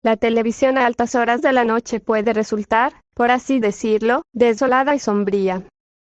La televisión a altas horas de la noche puede resultar, por así decirlo, desolada y sombría.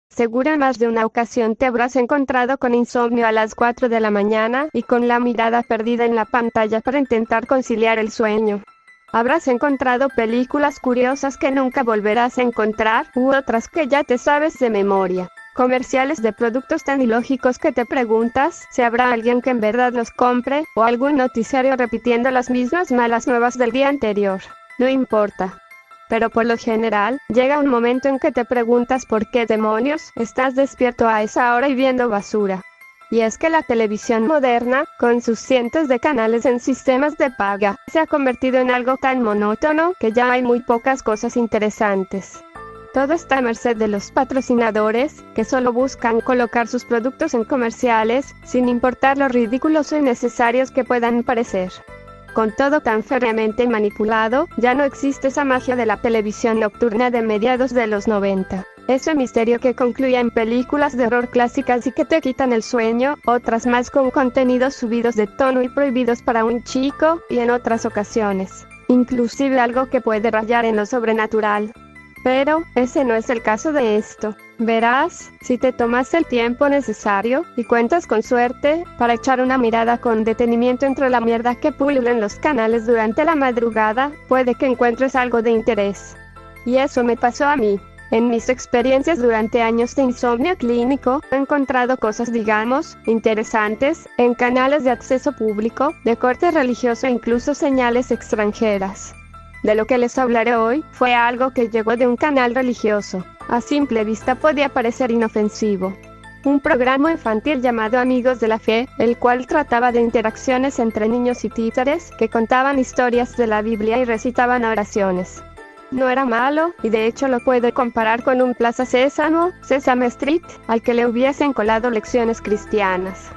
Seguro en más de una ocasión te habrás encontrado con insomnio a las 4 de la mañana y con la mirada perdida en la pantalla para intentar conciliar el sueño. Habrás encontrado películas curiosas que nunca volverás a encontrar, u otras que ya te sabes de memoria. Comerciales de productos tan ilógicos que te preguntas si habrá alguien que en verdad los compre, o algún noticiario repitiendo las mismas malas nuevas del día anterior. No importa. Pero por lo general, llega un momento en que te preguntas por qué demonios estás despierto a esa hora y viendo basura. Y es que la televisión moderna, con sus cientos de canales en sistemas de paga, se ha convertido en algo tan monótono que ya hay muy pocas cosas interesantes. Todo está a merced de los patrocinadores, que solo buscan colocar sus productos en comerciales, sin importar lo ridículos o innecesarios que puedan parecer. Con todo tan férreamente manipulado, ya no existe esa magia de la televisión nocturna de mediados de los 90. Ese misterio que concluye en películas de horror clásicas y que te quitan el sueño, otras más con contenidos subidos de tono y prohibidos para un chico, y en otras ocasiones, inclusive algo que puede rayar en lo sobrenatural. Pero, ese no es el caso de esto. Verás, si te tomas el tiempo necesario, y cuentas con suerte, para echar una mirada con detenimiento entre la mierda que pulula en los canales durante la madrugada, puede que encuentres algo de interés. Y eso me pasó a mí. En mis experiencias durante años de insomnio clínico, he encontrado cosas, digamos, interesantes, en canales de acceso público, de corte religioso e incluso señales extranjeras. De lo que les hablaré hoy, fue algo que llegó de un canal religioso. A simple vista podía parecer inofensivo. Un programa infantil llamado Amigos de la Fe, el cual trataba de interacciones entre niños y títeres, que contaban historias de la Biblia y recitaban oraciones. No era malo, y de hecho lo puedo comparar con un Plaza Sésamo, Sesame Street, al que le hubiesen colado lecciones cristianas.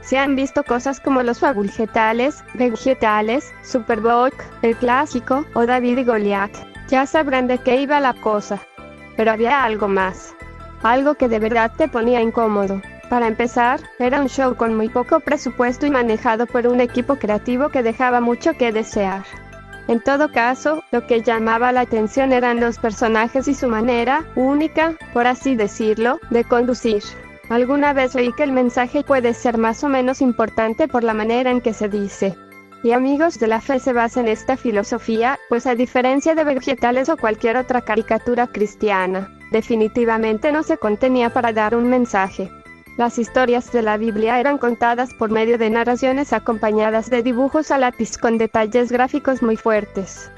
Se han visto cosas como Los Fabulgetales, Vegetales, Superboc, El Clásico, o David y Goliat. Ya sabrán de qué iba la cosa. Pero había algo más. Algo que de verdad te ponía incómodo. Para empezar, era un show con muy poco presupuesto y manejado por un equipo creativo que dejaba mucho que desear. En todo caso, lo que llamaba la atención eran los personajes y su manera, única, por así decirlo, de conducir. Alguna vez oí que el mensaje puede ser más o menos importante por la manera en que se dice. Y Amigos de la Fe se basa en esta filosofía, pues a diferencia de Vegetales o cualquier otra caricatura cristiana, definitivamente no se contenía para dar un mensaje. Las historias de la Biblia eran contadas por medio de narraciones acompañadas de dibujos a lápiz con detalles gráficos muy fuertes.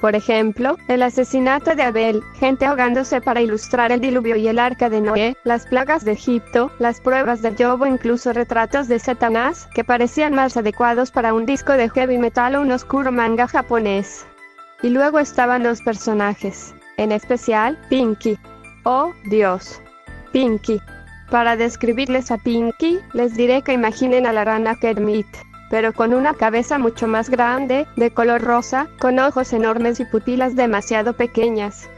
Por ejemplo, el asesinato de Abel, gente ahogándose para ilustrar el diluvio y el arca de Noé, las plagas de Egipto, las pruebas de Job o incluso retratos de Satanás, que parecían más adecuados para un disco de heavy metal o un oscuro manga japonés. Y luego estaban los personajes, en especial, Pinky. ¡Oh, Dios! Pinky. Para describirles a Pinky, les diré que imaginen a la rana Kermit, pero con una cabeza mucho más grande, de color rosa, con ojos enormes y pupilas demasiado pequeñas.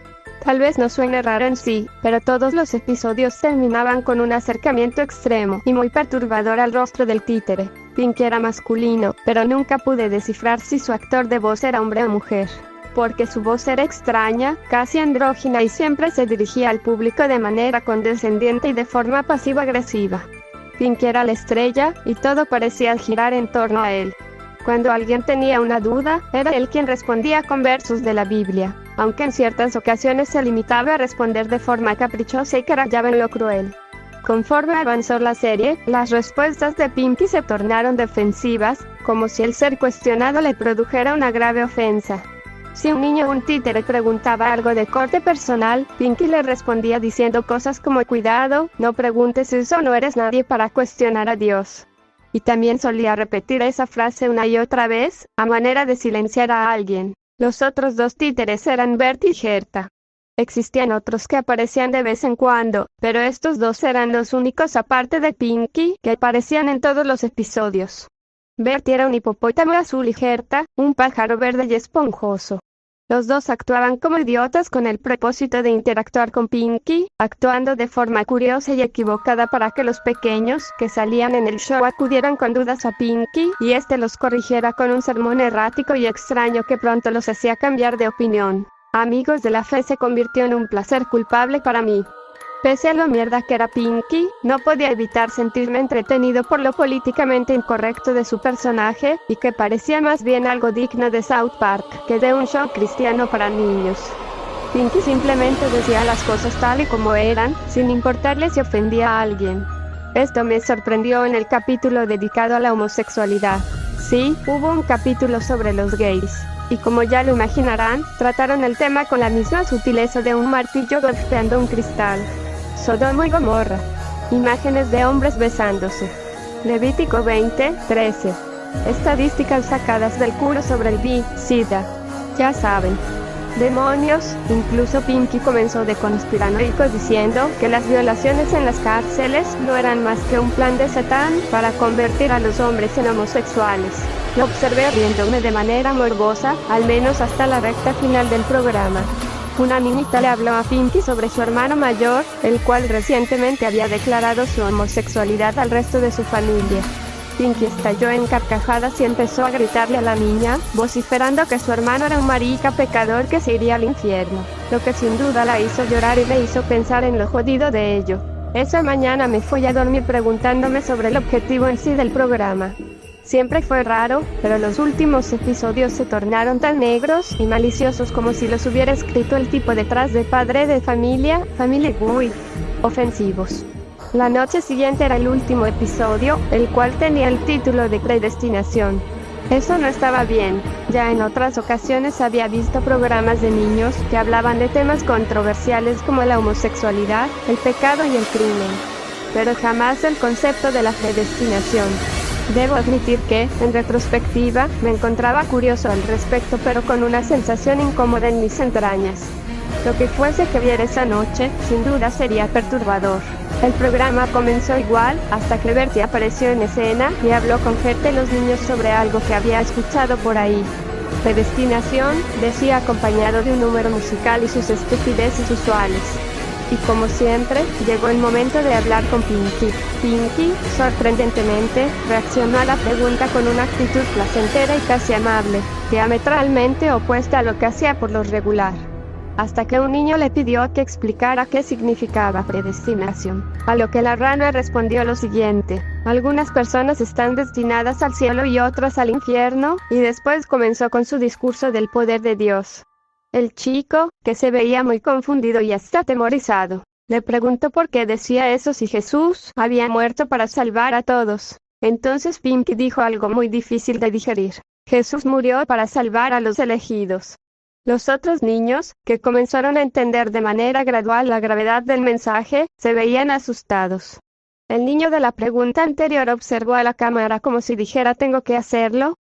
Tal vez no suene raro en sí, pero todos los episodios terminaban con un acercamiento extremo y muy perturbador al rostro del títere. Pinky era masculino, pero nunca pude descifrar si su actor de voz era hombre o mujer, porque su voz era extraña, casi andrógina y siempre se dirigía al público de manera condescendiente y de forma pasivo-agresiva. Pinky era la estrella, y todo parecía girar en torno a él. Cuando alguien tenía una duda, era él quien respondía con versos de la Biblia, aunque en ciertas ocasiones se limitaba a responder de forma caprichosa y que rayaba en lo cruel. Conforme avanzó la serie, las respuestas de Pinky se tornaron defensivas, como si el ser cuestionado le produjera una grave ofensa. Si un niño o un títere preguntaba algo de corte personal, Pinky le respondía diciendo cosas como «Cuidado, no preguntes eso, no eres nadie para cuestionar a Dios». Y también solía repetir esa frase una y otra vez, a manera de silenciar a alguien. Los otros dos títeres eran Bert y Gerta. Existían otros que aparecían de vez en cuando, pero estos dos eran los únicos aparte de Pinky que aparecían en todos los episodios. Bert era un hipopótamo azul y Gerta, un pájaro verde y esponjoso. Los dos actuaban como idiotas con el propósito de interactuar con Pinky, actuando de forma curiosa y equivocada para que los pequeños que salían en el show acudieran con dudas a Pinky y este los corrigiera con un sermón errático y extraño que pronto los hacía cambiar de opinión. Amigos de la Fe se convirtió en un placer culpable para mí. Pese a lo mierda que era Pinky, no podía evitar sentirme entretenido por lo políticamente incorrecto de su personaje, y que parecía más bien algo digno de South Park que de un show cristiano para niños. Pinky simplemente decía las cosas tal y como eran, sin importarle si ofendía a alguien. Esto me sorprendió en el capítulo dedicado a la homosexualidad. Sí, hubo un capítulo sobre los gays. Y como ya lo imaginarán, trataron el tema con la misma sutileza de un martillo golpeando un cristal. Sodoma y Gomorra. Imágenes de hombres besándose. Levítico 20:13. Estadísticas sacadas del culo sobre el SIDA. Ya saben. Demonios, incluso Pinky comenzó de conspiranoico diciendo que las violaciones en las cárceles no eran más que un plan de Satán para convertir a los hombres en homosexuales. Lo observé riéndome de manera morbosa, al menos hasta la recta final del programa. Una niñita le habló a Pinky sobre su hermano mayor, el cual recientemente había declarado su homosexualidad al resto de su familia. Pinky estalló en carcajadas y empezó a gritarle a la niña, vociferando que su hermano era un marica pecador que se iría al infierno, lo que sin duda la hizo llorar y le hizo pensar en lo jodido de ello. Esa mañana me fui a dormir preguntándome sobre el objetivo en sí del programa. Siempre fue raro, pero los últimos episodios se tornaron tan negros y maliciosos como si los hubiera escrito el tipo detrás de Padre de Familia, Family ofensivos. La noche siguiente era el último episodio, el cual tenía el título de Predestinación. Eso no estaba bien, ya en otras ocasiones había visto programas de niños que hablaban de temas controversiales como la homosexualidad, el pecado y el crimen. Pero jamás el concepto de la predestinación. Debo admitir que, en retrospectiva, me encontraba curioso al respecto pero con una sensación incómoda en mis entrañas. Lo que fuese que viera esa noche, sin duda sería perturbador. El programa comenzó igual, hasta que Bertie apareció en escena y habló con gente los niños sobre algo que había escuchado por ahí. Predestinación, decía acompañado de un número musical y sus estupideces usuales. Y como siempre, llegó el momento de hablar con Pinky. Pinky, sorprendentemente, reaccionó a la pregunta con una actitud placentera y casi amable, diametralmente opuesta a lo que hacía por lo regular. Hasta que un niño le pidió que explicara qué significaba predestinación, a lo que la rana respondió lo siguiente: algunas personas están destinadas al cielo y otras al infierno, y después comenzó con su discurso del poder de Dios. El chico, que se veía muy confundido y hasta atemorizado, le preguntó por qué decía eso si Jesús había muerto para salvar a todos. Entonces Pinky dijo algo muy difícil de digerir: Jesús murió para salvar a los elegidos. Los otros niños, que comenzaron a entender de manera gradual la gravedad del mensaje, se veían asustados. El niño de la pregunta anterior observó a la cámara como si dijera «¿Tengo que hacerlo?».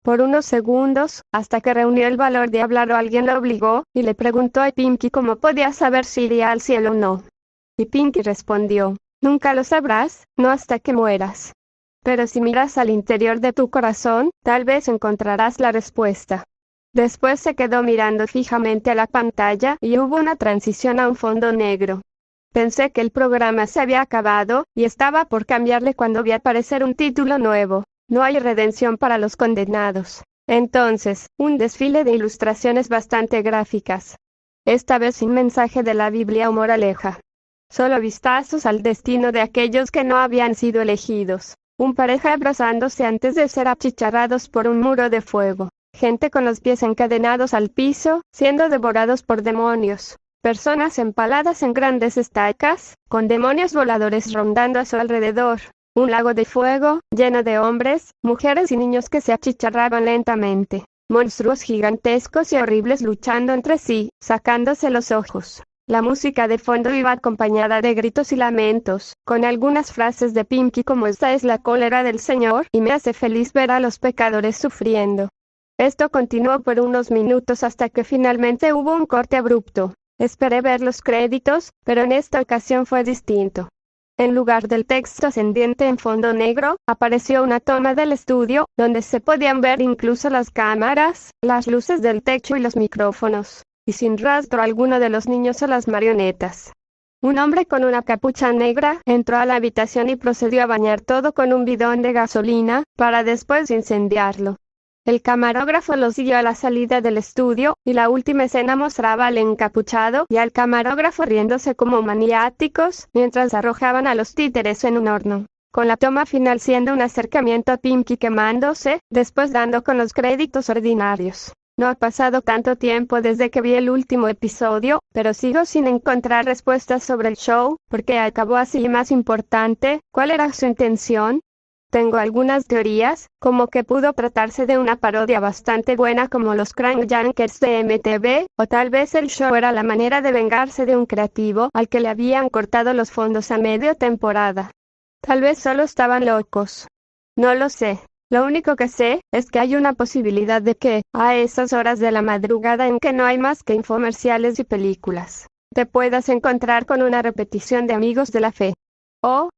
Por unos segundos, hasta que reunió el valor de hablar o alguien lo obligó, y le preguntó a Pinky cómo podía saber si iría al cielo o no. Y Pinky respondió: «Nunca lo sabrás, no hasta que mueras. Pero si miras al interior de tu corazón, tal vez encontrarás la respuesta». Después se quedó mirando fijamente a la pantalla y hubo una transición a un fondo negro. Pensé que el programa se había acabado, y estaba por cambiarle cuando vi aparecer un título nuevo: No hay redención para los condenados. Entonces, un desfile de ilustraciones bastante gráficas. Esta vez sin mensaje de la Biblia o moraleja. Solo vistazos al destino de aquellos que no habían sido elegidos. Un pareja abrazándose antes de ser achicharrados por un muro de fuego. Gente con los pies encadenados al piso, siendo devorados por demonios. Personas empaladas en grandes estacas, con demonios voladores rondando a su alrededor. Un lago de fuego, lleno de hombres, mujeres y niños que se achicharraban lentamente. Monstruos gigantescos y horribles luchando entre sí, sacándose los ojos. La música de fondo iba acompañada de gritos y lamentos, con algunas frases de Pinky como «Esta es la cólera del Señor y me hace feliz ver a los pecadores sufriendo». Esto continuó por unos minutos hasta que finalmente hubo un corte abrupto. Esperé ver los créditos, pero en esta ocasión fue distinto. En lugar del texto ascendiente en fondo negro, apareció una toma del estudio, donde se podían ver incluso las cámaras, las luces del techo y los micrófonos, y sin rastro alguno de los niños o las marionetas. Un hombre con una capucha negra entró a la habitación y procedió a bañar todo con un bidón de gasolina, para después incendiarlo. El camarógrafo lo siguió a la salida del estudio, y la última escena mostraba al encapuchado y al camarógrafo riéndose como maniáticos, mientras arrojaban a los títeres en un horno, con la toma final siendo un acercamiento a Pinky quemándose, después dando con los créditos ordinarios. No ha pasado tanto tiempo desde que vi el último episodio, pero sigo sin encontrar respuestas sobre el show, ¿por qué acabó así? Y más importante, ¿cuál era su intención? Tengo algunas teorías, como que pudo tratarse de una parodia bastante buena como los Crankyankers de MTV, o tal vez el show era la manera de vengarse de un creativo al que le habían cortado los fondos a media temporada. Tal vez solo estaban locos. No lo sé. Lo único que sé es que hay una posibilidad de que, a esas horas de la madrugada en que no hay más que infomerciales y películas, te puedas encontrar con una repetición de Amigos de la Fe. O,